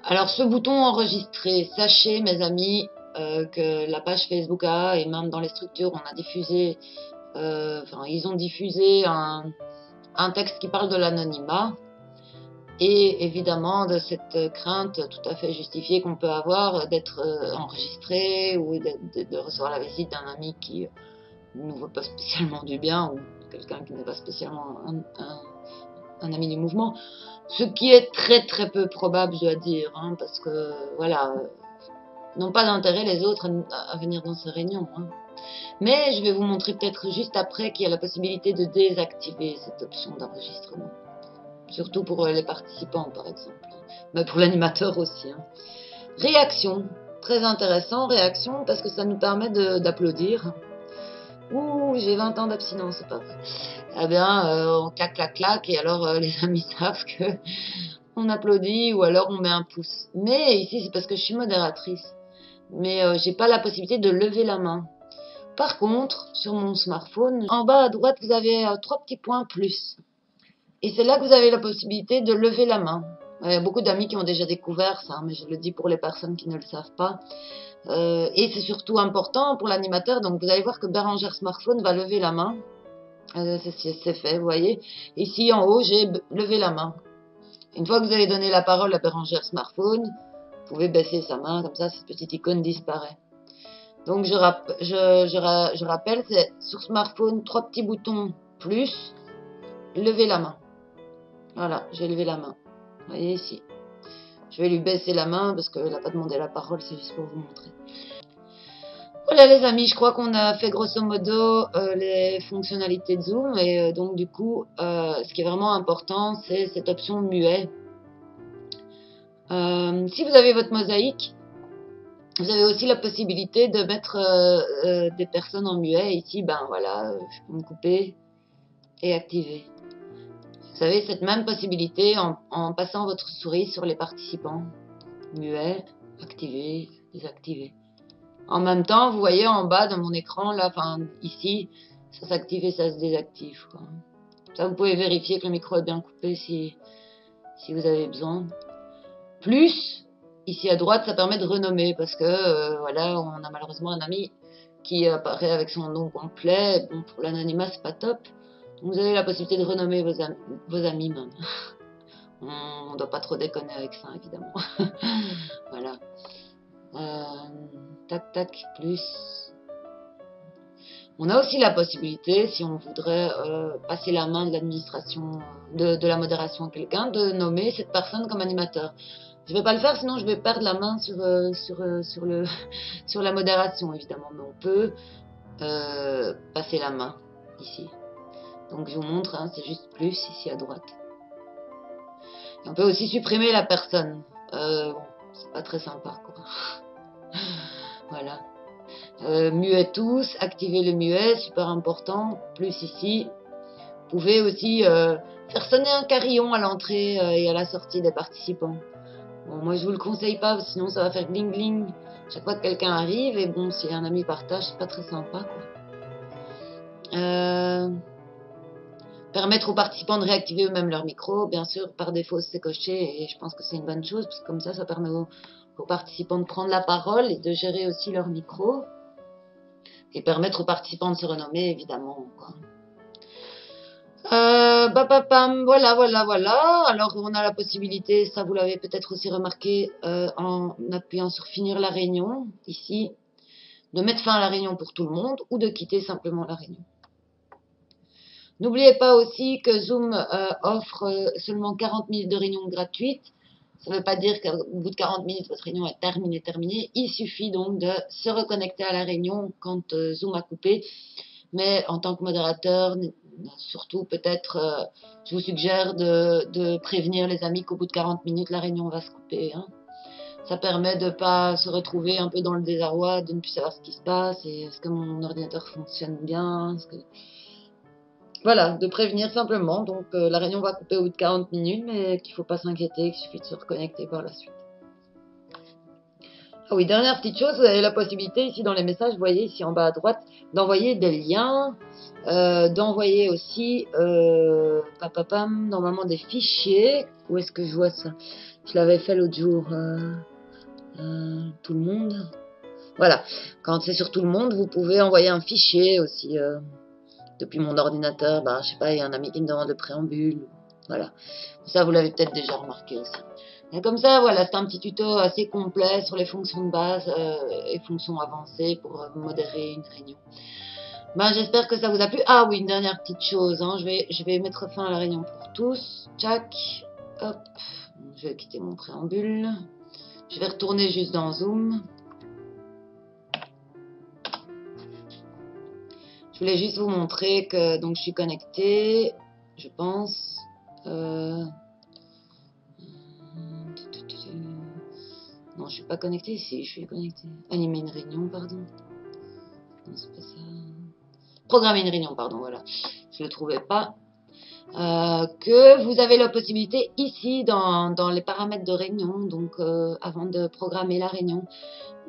Alors, ce bouton enregistrer, sachez, mes amis, que la page Facebook AA et même dans les structures, on a diffusé, ils ont diffusé un texte qui parle de l'anonymat et évidemment de cette crainte tout à fait justifiée qu'on peut avoir d'être enregistré ou de recevoir la visite d'un ami qui ne nous veut pas spécialement du bien ou quelqu'un qui n'est pas spécialement un ami du mouvement. Ce qui est très très peu probable, je dois dire, hein, parce que voilà, n'ont pas d'intérêt les autres à venir dans ces réunions. Hein. Mais je vais vous montrer peut-être juste après qu'il y a la possibilité de désactiver cette option d'enregistrement. Surtout pour les participants, par exemple. Mais pour l'animateur aussi. Hein. Réaction. Très intéressant, réaction, parce que ça nous permet d'applaudir. Ouh, j'ai 20 ans d'abstinence, c'est pas vrai. Eh bien, on claque, claque, claque, et alors les amis savent que on applaudit ou alors on met un pouce. Mais ici, c'est parce que je suis modératrice. Mais j'ai pas la possibilité de lever la main. Par contre, sur mon smartphone, en bas à droite, vous avez 3 petits points plus. Et c'est là que vous avez la possibilité de lever la main. Il y a beaucoup d'amis qui ont déjà découvert ça, mais je le dis pour les personnes qui ne le savent pas. Et c'est surtout important pour l'animateur. Donc vous allez voir que Bérangère Smartphone va lever la main. C'est fait, vous voyez. Ici en haut, j'ai levé la main. Une fois que vous avez donné la parole à Bérangère Smartphone, vous pouvez baisser sa main, comme ça cette petite icône disparaît. Donc je rappelle, c'est sur smartphone, 3 petits boutons plus, lever la main. Voilà, j'ai levé la main. Vous voyez ici. Je vais lui baisser la main parce qu'elle n'a pas demandé la parole, c'est juste pour vous montrer. Voilà les amis, je crois qu'on a fait grosso modo les fonctionnalités de Zoom et donc du coup, ce qui est vraiment important, c'est cette option muet. Si vous avez votre mosaïque, vous avez aussi la possibilité de mettre des personnes en muet. Ici, ben voilà, je peux me couper et activer. Vous avez cette même possibilité en passant votre souris sur les participants. Muet, activer, désactiver. En même temps, vous voyez en bas de mon écran, là, enfin ici, ça s'active et ça se désactive. Quoi. Ça, vous pouvez vérifier que le micro est bien coupé si vous avez besoin. Plus, ici à droite, ça permet de renommer parce que, voilà, on a malheureusement un ami qui apparaît avec son nom complet. Bon, pour l'anonymat, c'est pas top. Donc, vous avez la possibilité de renommer vos amis même. On ne doit pas trop déconner avec ça, évidemment. Voilà. Tac, tac, plus. On a aussi la possibilité, si on voudrait passer la main de l'administration, de la modération à quelqu'un, de nommer cette personne comme animateur. Je ne vais pas le faire, sinon je vais perdre la main sur la modération, évidemment. Mais on peut passer la main ici. Donc je vous montre, hein, c'est juste plus ici à droite. Et on peut aussi supprimer la personne. Bon, c'est pas très sympa, quoi. Voilà. Muet tous, activer le muet, super important. Plus ici, vous pouvez aussi faire sonner un carillon à l'entrée et à la sortie des participants. Bon, moi je vous le conseille pas, sinon ça va faire gling gling chaque fois que quelqu'un arrive. Et bon, si un ami partage, c'est pas très sympa, quoi. Permettre aux participants de réactiver eux-mêmes leur micro. Bien sûr, par défaut, c'est coché et je pense que c'est une bonne chose, parce que comme ça permet aux participants de prendre la parole et de gérer aussi leur micro. Et permettre aux participants de se renommer, évidemment. Quoi. Voilà. Alors, on a la possibilité, ça vous l'avez peut-être aussi remarqué, en appuyant sur finir la réunion, ici, de mettre fin à la réunion pour tout le monde ou de quitter simplement la réunion. N'oubliez pas aussi que Zoom offre seulement 40 minutes de réunion gratuite. Ça ne veut pas dire qu'au bout de 40 minutes, votre réunion est terminée. Il suffit donc de se reconnecter à la réunion quand Zoom a coupé. Mais en tant que modérateur, surtout peut-être, je vous suggère de prévenir les amis qu'au bout de 40 minutes, la réunion va se couper. Hein. Ça permet de ne pas se retrouver un peu dans le désarroi, de ne plus savoir ce qui se passe, et est-ce que mon ordinateur fonctionne bien, voilà, de prévenir simplement. Donc la réunion va couper au bout de 40 minutes, mais qu'il ne faut pas s'inquiéter, qu'il suffit de se reconnecter par la suite. Ah oui, dernière petite chose, vous avez la possibilité ici dans les messages, vous voyez ici en bas à droite, d'envoyer des liens, d'envoyer aussi normalement des fichiers. Où est-ce que je vois ça? Je l'avais fait l'autre jour. Tout le monde. Voilà. Quand c'est sur tout le monde, vous pouvez envoyer un fichier aussi. Depuis mon ordinateur, bah, je sais pas, il y a un ami qui me demande le préambule. Voilà. Ça, vous l'avez peut-être déjà remarqué aussi. Et comme ça, voilà, c'est un petit tuto assez complet sur les fonctions de base et fonctions avancées pour modérer une réunion. Ben, j'espère que ça vous a plu. Ah oui, une dernière petite chose. Hein, je vais mettre fin à la réunion pour tous. Tchac. Hop. Je vais quitter mon préambule. Je vais retourner juste dans Zoom. Je voulais juste vous montrer que donc je suis connectée, je pense. Non, je suis pas connectée. Si, je suis connectée. Animer une réunion, pardon. Non, c'est pas ça. Programmer une réunion, pardon, voilà. Je le trouvais pas. Que vous avez la possibilité ici dans les paramètres de réunion, donc avant de programmer la réunion,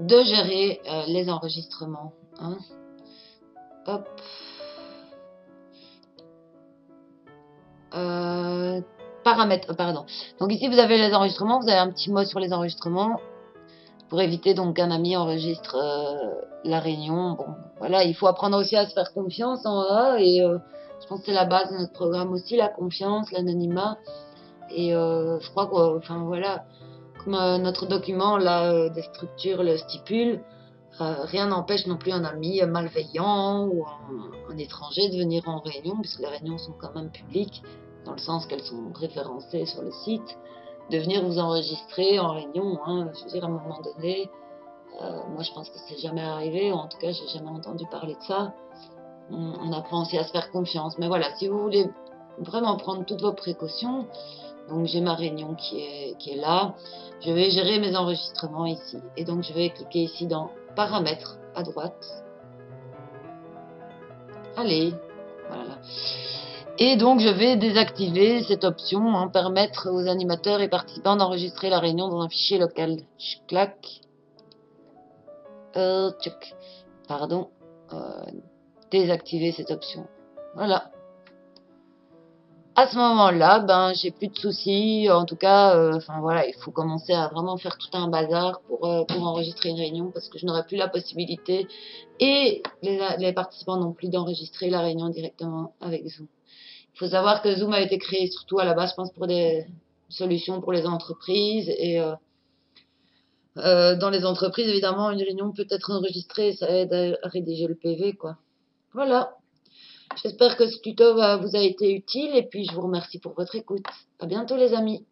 de gérer les enregistrements. Hein. Hop. Paramètres, pardon. Donc ici vous avez les enregistrements, vous avez un petit mot sur les enregistrements pour éviter donc qu'un ami enregistre la réunion. Bon, voilà, il faut apprendre aussi à se faire confiance en A et je pense que c'est la base de notre programme aussi, la confiance, l'anonymat. Et je crois que, enfin voilà, comme notre document là des structures le stipule, rien n'empêche non plus un ami malveillant ou un étranger de venir en réunion, puisque les réunions sont quand même publiques, dans le sens qu'elles sont référencées sur le site, de venir vous enregistrer en réunion. Hein, je veux dire, à un moment donné, moi je pense que c'est jamais arrivé, ou en tout cas j'ai jamais entendu parler de ça. On apprend aussi à se faire confiance. Mais voilà, si vous voulez vraiment prendre toutes vos précautions, donc j'ai ma réunion qui est là. Je vais gérer mes enregistrements ici. Et donc je vais cliquer ici dans paramètres à droite. Allez, voilà. Et donc je vais désactiver cette option, hein, permettre aux animateurs et participants d'enregistrer la réunion dans un fichier local. Je claque. Pardon. Désactiver cette option. Voilà. À ce moment-là, ben, j'ai plus de soucis. En tout cas, enfin voilà, il faut commencer à vraiment faire tout un bazar pour enregistrer une réunion parce que je n'aurai plus la possibilité et les participants non plus d'enregistrer la réunion directement avec Zoom. Il faut savoir que Zoom a été créé surtout à la base, je pense, pour des solutions pour les entreprises et dans les entreprises, évidemment, une réunion peut être enregistrée, ça aide à rédiger le PV, quoi. Voilà. J'espère que ce tuto vous a été utile et puis je vous remercie pour votre écoute. À bientôt les amis.